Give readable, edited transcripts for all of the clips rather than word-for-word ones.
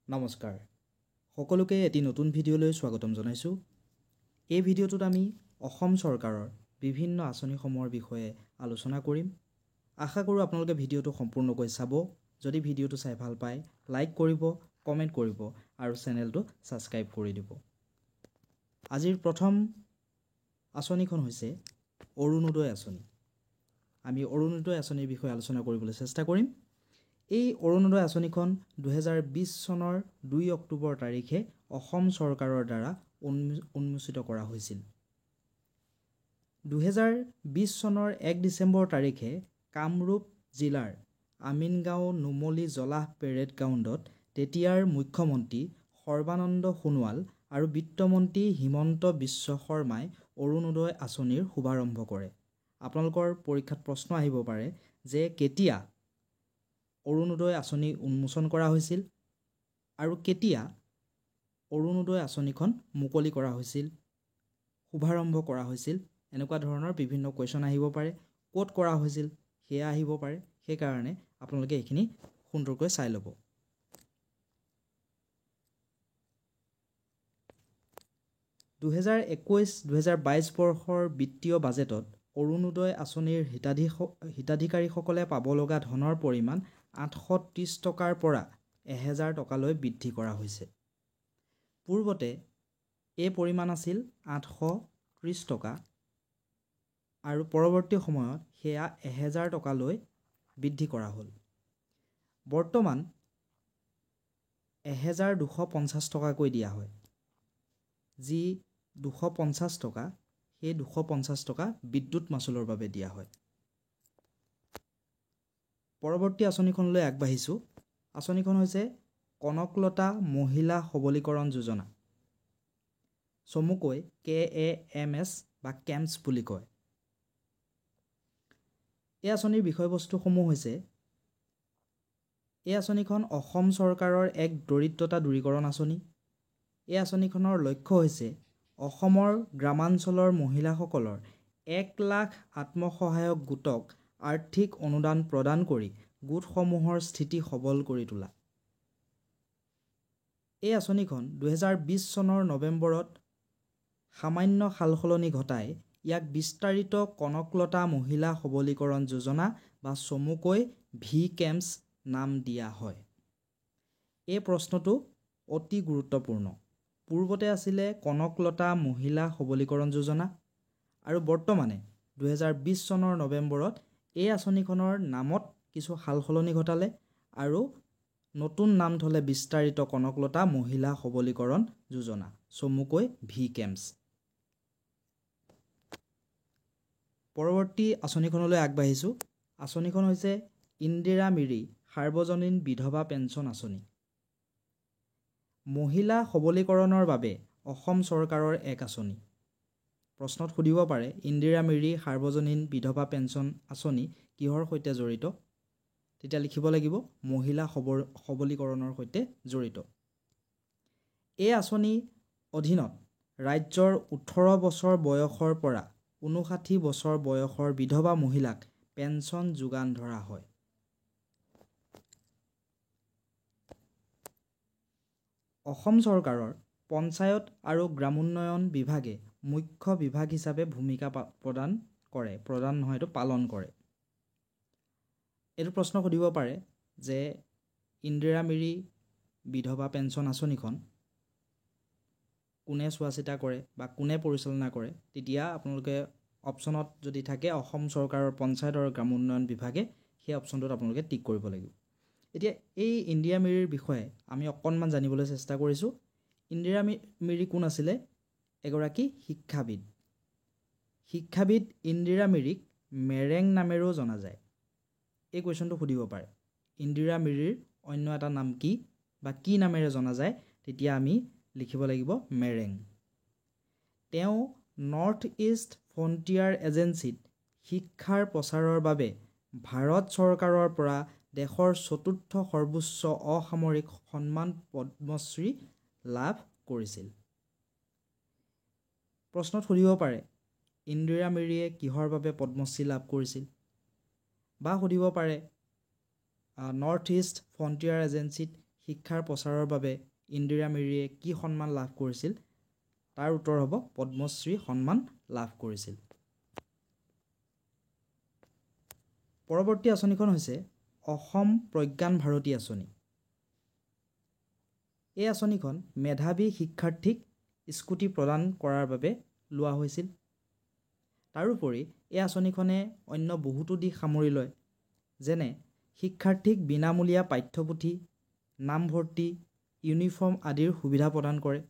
নমস্কাৰ সকলোকে এটি নতুন ভিডিঅ'লৈ স্বাগতম জনাইছোঁ। এই ভিডিঅ'টোত আমি অসম চৰকাৰৰ বিভিন্ন আঁচনিসমূহৰ বিষয়ে আলোচনা কৰিম। আশা কৰোঁ আপোনালোকে ভিডিঅ'টো সম্পূৰ্ণকৈ চাব। যদি ভিডিঅ'টো চাই ভাল পায় লাইক কৰিব, কমেণ্ট কৰিব আৰু চেনেলটো ছাবস্ক্ৰাইব কৰি দিব। আজিৰ প্ৰথম আঁচনিখন হৈছে অৰুণোদয় আঁচনি। আমি অৰুণোদয় আঁচনিৰ বিষয়ে আলোচনা কৰিবলৈ চেষ্টা কৰিম। এই অৰুণোদয় আঁচনিখন 2020 চনৰ 2 অক্টোবৰ তাৰিখে অসম চৰকাৰৰ দ্বাৰা উন্মোচিত কৰা হৈছিল। 2020 চনৰ 1 ডিচেম্বৰ তাৰিখে কামৰূপ জিলাৰ আমিনগাঁও নুমলী জলাহ পেৰেড গ্ৰাউণ্ডত তেতিয়াৰ মুখ্যমন্ত্ৰী সৰ্বানন্দ সোণোৱাল আৰু বিত্তমন্ত্ৰী হিমন্ত বিশ্ব শৰ্মাই অৰুণোদয় আঁচনিৰ শুভাৰম্ভ কৰে। আপোনালোকৰ পৰীক্ষাত প্ৰশ্ন আহিব পাৰে যে কেতিয়া অৰুণোদয় আঁচনি উন্মোচন কৰা হৈছিল আৰু কেতিয়া অৰুণোদয় আঁচনিখন মুকলি কৰা হৈছিল, শুভাৰম্ভ কৰা হৈছিল। এনেকুৱা ধৰণৰ বিভিন্ন কুৱেশ্যন আহিব পাৰে। ক'ত কৰা হৈছিল সেয়া আহিব পাৰে। সেইকাৰণে আপোনালোকে এইখিনি সুন্দৰকৈ চাই ল'ব। (2021-2022) বৰ্ষৰ বিত্তীয় বাজেটত অৰুণোদয় আঁচনিৰ হিতাধিকাৰীসকলে পাব লগা ধনৰ পৰিমাণ 830 টকাৰ পৰা 1000 টকালৈ বৃদ্ধি কৰা হৈছে। পূৰ্বতে এই পৰিমাণ আছিল 830 টকা আৰু পৰৱৰ্তী সময়ত সেয়া 1000 টকালৈ বৃদ্ধি কৰা হ'ল। বৰ্তমান 1250 টকাকৈ দিয়া হয়। যি 250 টকা, সেই 250 টকা বিদ্যুৎ মাচুলৰ বাবে দিয়া হয়। পৰৱৰ্তী আঁচনিখনলৈ আগবাঢ়িছোঁ। আঁচনিখন হৈছে কনকলতা মহিলা সবলীকৰণ যোজনা, চমুকৈ KAMS বা কেম্পছ বুলি কয়। এই আঁচনিৰ বিষয়বস্তুসমূহ হৈছে এই আঁচনিখন অসম চৰকাৰৰ এক দৰিদ্ৰতা দূৰীকৰণ আঁচনি। এই আঁচনিখনৰ লক্ষ্য হৈছে অসমৰ গ্ৰামাঞ্চলৰ মহিলাসকলৰ 1 লাখ আত্মসহায়ক গোটক আৰ্থিক অনুদান প্ৰদান কৰি গোটসমূহৰ স্থিতি সবল কৰি তোলা। এই আঁচনিখন 2020 চনৰ নৱেম্বৰত সামান্য সালসলনি ঘটাই ইয়াক বিস্তাৰিত কনকলতা মহিলা সবলীকৰণ যোজনা বা চমুকৈ VKEMS নাম দিয়া হয়। এই প্ৰশ্নটো অতি গুৰুত্বপূৰ্ণ। পূৰ্বতে আছিলে কনকলতা মহিলা সবলীকৰণ যোজনা আৰু বৰ্তমানে 2020 চনৰ নৱেম্বৰত এই আঁচনিখনৰ নামত কিছু সালসলনি ঘটালে আৰু নতুন নাম থলে বিস্তাৰিত কনকলতা মহিলা সবলীকৰণ যোজনা, চমুকৈ VKEMS। পৰৱৰ্তী আঁচনিখনলৈ আগবাঢ়িছোঁ। আঁচনিখন হৈছে ইন্দিৰা মিৰি সাৰ্বজনীন বিধৱা পেঞ্চন আঁচনি। মহিলা সবলীকৰণৰ বাবে অসম চৰকাৰৰ এক আঁচনি। প্ৰশ্নত সুধিব পাৰে ইন্দিৰা মিৰি সাৰ্বজনীন বিধৱা পেঞ্চন আঁচনি কিহৰ সৈতে জড়িত? তেতিয়া লিখিব লাগিব মহিলা সবলীকৰণৰ সৈতে জড়িত। এই আঁচনি অধীনত ৰাজ্যৰ 18 বছৰ বয়সৰ পৰা 59 বছৰ বয়সৰ বিধৱা মহিলাক পেঞ্চন যোগান ধৰা হয়। অসম চৰকাৰৰ পঞ্চায়ত আৰু গ্ৰামোন্নয়ন বিভাগে মুখ্য বিভাগ হিচাপে ভূমিকা পালন কৰে। এইটো প্ৰশ্ন সুধিব পাৰে যে ইন্দিৰা মিৰি বিধৱা পেঞ্চন আঁচনিখন কোনে চোৱা চিতা কৰে বা কোনে পৰিচালনা কৰে? তেতিয়া আপোনালোকে অপশ্যনত যদি থাকে অসম চৰকাৰৰ পঞ্চায়ত আৰু গ্ৰামোন্নয়ন বিভাগে, সেই অপশ্যনটোত আপোনালোকে টিক কৰিব লাগিব। এতিয়া এই ইন্দিৰা মিৰিৰ বিষয়ে আমি অকণমান জানিবলৈ চেষ্টা কৰিছোঁ। ইন্দিৰা মিৰি কোন আছিলে? এগৰাকী শিক্ষাবিদ। শিক্ষাবিদ ইন্দিৰা মিৰিক মেৰেং নামেৰেও জনা যায়। এই কুৱেশ্যনটো সুধিব পাৰে ইন্দিৰা মিৰিৰ অন্য এটা নাম কি বা কি নামেৰে জনা যায়? তেতিয়া আমি লিখিব লাগিব মেৰেং। তেওঁ নৰ্থ ইষ্ট ফ্ৰণ্টিয়াৰ এজেঞ্চিত শিক্ষাৰ প্ৰচাৰৰ বাবে ভাৰত চৰকাৰৰ পৰা দেশৰ 4ৰ্থ সৰ্বোচ্চ অসামৰিক সন্মান পদ্মশ্ৰী লাভ কৰিছিল। প্ৰশ্নত সুধিব পাৰে ইন্দিৰা মিৰিয়ে কিহৰ বাবে পদ্মশ্ৰী লাভ কৰিছিল? বা সুধিব পাৰে নৰ্থ ইষ্ট ফ্ৰণ্টিয়াৰ এজেঞ্চিত শিক্ষাৰ প্ৰচাৰৰ বাবে ইন্দিৰা মিৰিয়ে কি সন্মান লাভ কৰিছিল? তাৰ উত্তৰ হ'ব পদ্মশ্ৰী সন্মান লাভ কৰিছিল। পৰৱৰ্তী আঁচনিখন হৈছে অসম প্ৰজ্ঞান ভাৰতী আঁচনি। এই আঁচনিখন মেধাৱী শিক্ষাৰ্থীক স্কুটি প্ৰদান কৰাৰ বাবে লোৱা হৈছিল। তাৰোপৰি এই আঁচনিখনে অন্য বহুতো দিশ সামৰি লয়, যেনে শিক্ষাৰ্থীক বিনামূলীয়া পাঠ্যপুথি, নামভৰ্তি, ইউনিফৰ্ম আদিৰ সুবিধা প্ৰদান কৰে।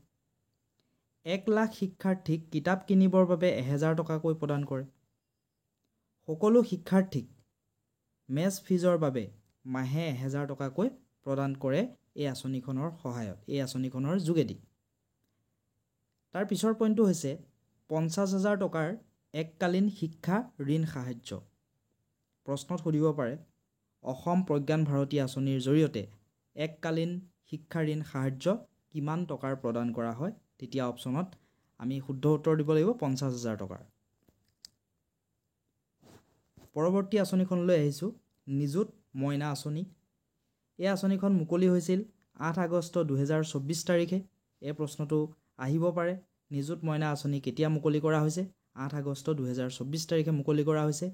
1 লাখ শিক্ষাৰ্থীক কিতাপ কিনিবৰ বাবে 1000 টকাকৈ প্ৰদান কৰে। সকলো শিক্ষাৰ্থীক মেছ ফিজৰ বাবে মাহে 1000 টকাকৈ প্ৰদান কৰে এই আঁচনিখনৰ সহায়ত, এই আঁচনিখনৰ যোগেদি। তাৰ পিছৰ পইণ্টটো হৈছে 50,000 টকাৰ এককালীন শিক্ষা ঋণ সাহায্য। প্ৰশ্নত সুধিব পাৰে অসম প্ৰজ্ঞান ভাৰতী আঁচনিৰ জৰিয়তে এককালীন শিক্ষা ঋণ সাহায্য কিমান টকাৰ প্ৰদান কৰা হয়? তেতিয়া অপশ্যনত আমি শুদ্ধ উত্তৰ দিব লাগিব 50,000 টকাৰ। পৰৱৰ্তী আঁচনিখনলৈ আহিছোঁ, নিযুত মইনা আঁচনি। এই আঁচনিখন মুকলি হৈছিল 8 আগষ্ট 2024 তাৰিখে। এই প্ৰশ্নটো আহিব পাৰে, নিযুত মইনা আঁচনি কেতিয়া মুকলি কৰা হৈছে? 8 আগষ্ট 2024 তাৰিখে মুকলি কৰা হৈছে।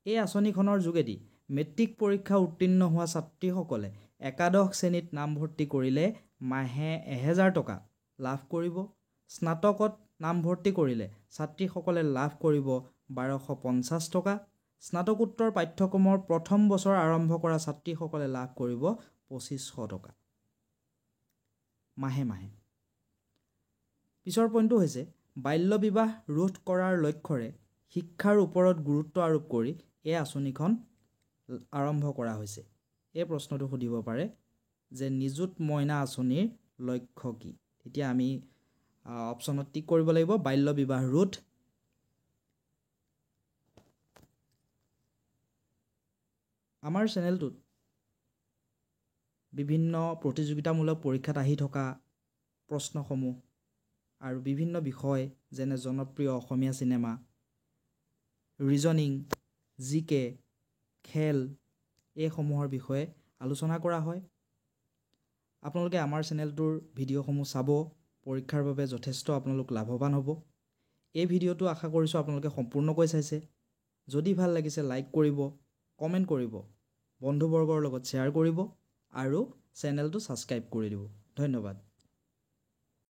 এই আঁচনিখনৰ যোগেদি মেট্ৰিক পৰীক্ষা উত্তীৰ্ণ হোৱা ছাত্ৰীসকলে একাদশ শ্ৰেণীত নামভৰ্তি কৰিলে মাহে 1000 টকা লাভ কৰিব। স্নাতকত নামভৰ্তি কৰিলে ছাত্ৰীসকলে লাভ কৰিব 1250 টকা। স্নাতকোত্তৰ পাঠ্যক্ৰমৰ প্ৰথম বছৰ আৰম্ভ কৰা ছাত্ৰীসকলে লাভ কৰিব 2500 টকা মাহে মাহে। পিছৰ পইণ্টটো হৈছে বাল্য বিবাহ ৰোধ কৰাৰ লক্ষ্যৰে শিক্ষাৰ ওপৰত গুৰুত্ব আৰোপ কৰি এই আঁচনিখন আৰম্ভ কৰা হৈছে। এই প্ৰশ্নটো সুধিব পাৰে যে নিযুত মইনা আঁচনিৰ লক্ষ্য কি? তেতিয়া আমি অপশ্যনত টিক কৰিব লাগিব বাল্য বিবাহ ৰোধ। আমাৰ চেনেলটোত বিভিন্ন প্ৰতিযোগিতামূলক পৰীক্ষাত আহি থকা প্ৰশ্নসমূহ আৰু বিভিন্ন বিষয় যেনে জনপ্ৰিয় অসমীয়া চিনেমা, ৰিজনিং, জিকে, খেল এইসমূহৰ বিষয়ে আলোচনা কৰা হয়। আপোনালোকে আমাৰ চেনেলটোৰ ভিডিঅ'সমূহ চাব, পৰীক্ষাৰ বাবে যথেষ্ট আপোনালোক লাভৱান হ'ব। এই ভিডিঅ'টো আশা কৰিছোঁ আপোনালোকে সম্পূৰ্ণকৈ চাইছে। যদি ভাল লাগিছে লাইক কৰিব, কমেণ্ট কৰিব, বন্ধুবৰ্গৰ লগত শ্বেয়াৰ কৰিব আৰু চেনেলটো ছাবস্ক্ৰাইব কৰি দিব। ধন্যবাদ।